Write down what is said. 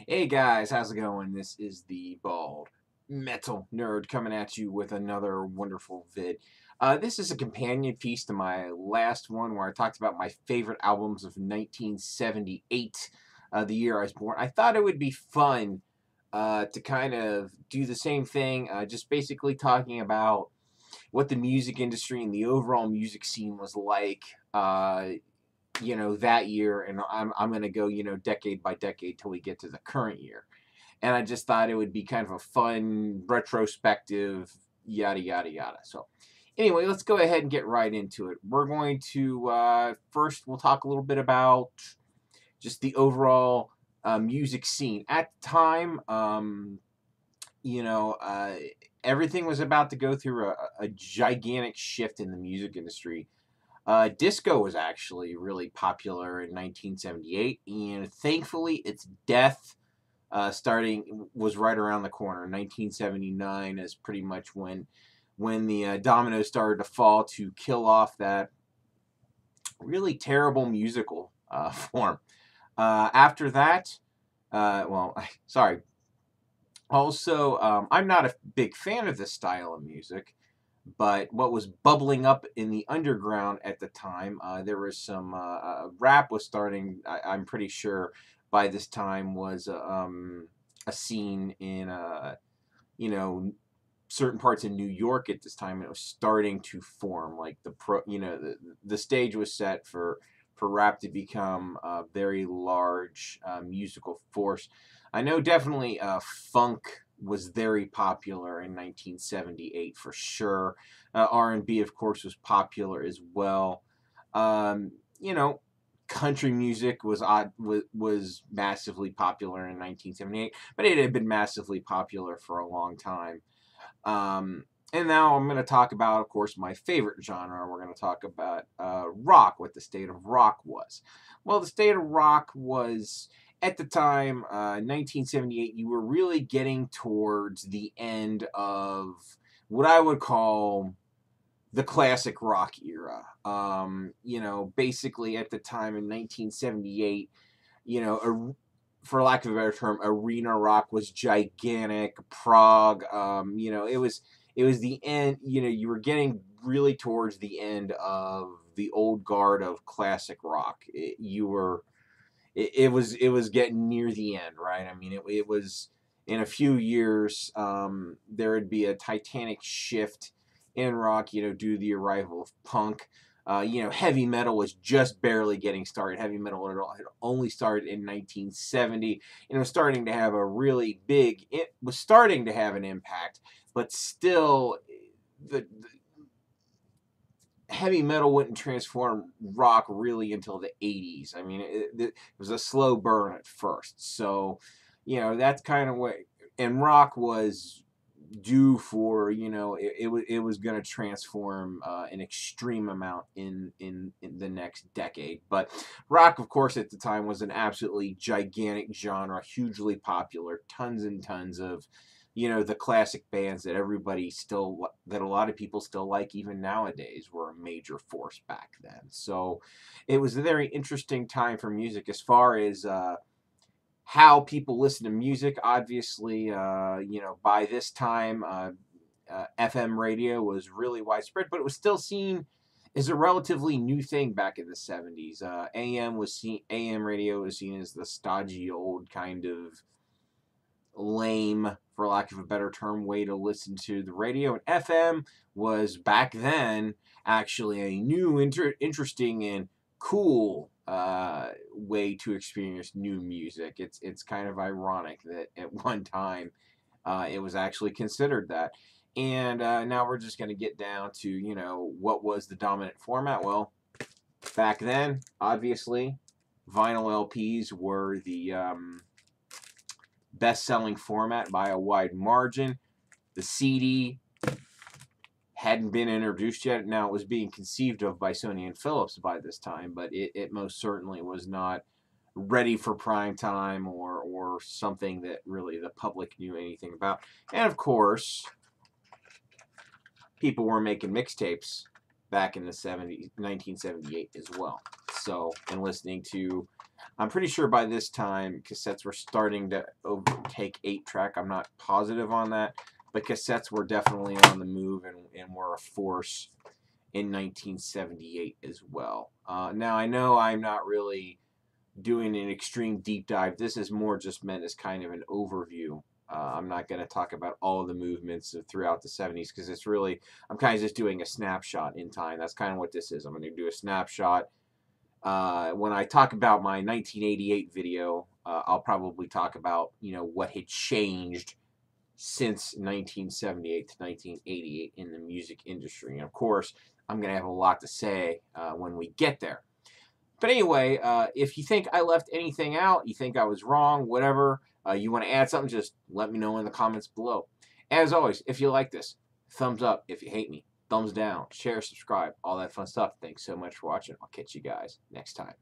Hey guys, how's it going? This is the Bald Metal Nerd coming at you with another wonderful vid. This is a companion piece to my last one where I talked about my favorite albums of 1978, the year I was born. I thought it would be fun to kind of do the same thing, just basically talking about what the music industry and the overall music scene was like. That year, and I'm gonna go, decade by decade till we get to the current year. And I just thought it would be kind of a fun retrospective, yada yada yada. So, anyway, let's go ahead and get right into it. We're going to first we'll talk a little bit about just the overall music scene at the time. You know, uh, Everything was about to go through a gigantic shift in the music industry. Disco was actually really popular in 1978, and thankfully, its death starting was right around the corner. 1979 is pretty much when the dominoes started to fall to kill off that really terrible musical form. After that, sorry. Also, I'm not a big fan of this style of music. But what was bubbling up in the underground at the time, there was some rap was starting. I'm pretty sure by this time was a scene in you know certain parts in New York at this time. It was starting to form. Like the stage was set for rap to become a very large musical force. I know definitely funk was very popular in 1978 for sure. R&B, of course, was popular as well. Um, you know, Country music was massively popular in 1978, but it had been massively popular for a long time. And now I'm going to talk about, of course, my favorite genre. We're going to talk about rock, what the state of rock was. Well, the state of rock was, at the time, 1978, you were really getting towards the end of what I would call the classic rock era. Basically at the time in 1978, for lack of a better term, arena rock was gigantic. Prague, it was the end. You were getting really towards the end of the old guard of classic rock. It was getting near the end, right? I mean, it was in a few years there would be a titanic shift in rock, due to the arrival of punk. Heavy metal was just barely getting started. Heavy metal had only started in 1970, and it was starting to have it was starting to have an impact, but still, the heavy metal wouldn't transform rock really until the 80s. I mean, it was a slow burn at first. So, that's kind of what, and rock was due for, it was going to transform an extreme amount in the next decade. But rock, of course, at the time was an absolutely gigantic genre, hugely popular, tons and tons of the classic bands that a lot of people still like even nowadays were a major force back then. So it was a very interesting time for music as far as how people listen to music. Obviously, by this time, FM radio was really widespread, but it was still seen as a relatively new thing back in the 70s. AM radio was seen as the stodgy old kind of lame, for lack of a better term, way to listen to the radio. And FM was back then actually a new, interesting, and cool way to experience new music. It's kind of ironic that at one time it was actually considered that. And now we're just going to get down to what was the dominant format. Well, back then, obviously, vinyl LPs were the best-selling format by a wide margin. The CD hadn't been introduced yet. Now, it was being conceived of by Sony and Philips by this time, but it most certainly was not ready for prime time or something that really the public knew anything about. And of course, people were making mixtapes back in the 70s, 1978 as well. So, and listening to I'm pretty sure by this time cassettes were starting to overtake 8-track. I'm not positive on that, but cassettes were definitely on the move and were a force in 1978 as well. Now, I know I'm not really doing an extreme deep dive. This is more just meant as kind of an overview. I'm not going to talk about all of the movements throughout the 70s because it's really, I'm kind of just doing a snapshot in time. That's kind of what this is. I'm going to do a snapshot. When I talk about my 1988 video, I'll probably talk about, what had changed since 1978 to 1988 in the music industry. And of course, I'm going to have a lot to say when we get there. But anyway, if you think I left anything out, you think I was wrong, whatever, you want to add something, just let me know in the comments below. As always, if you like this, thumbs up. If you hate me, thumbs down. Share, subscribe, all that fun stuff. Thanks so much for watching. I'll catch you guys next time.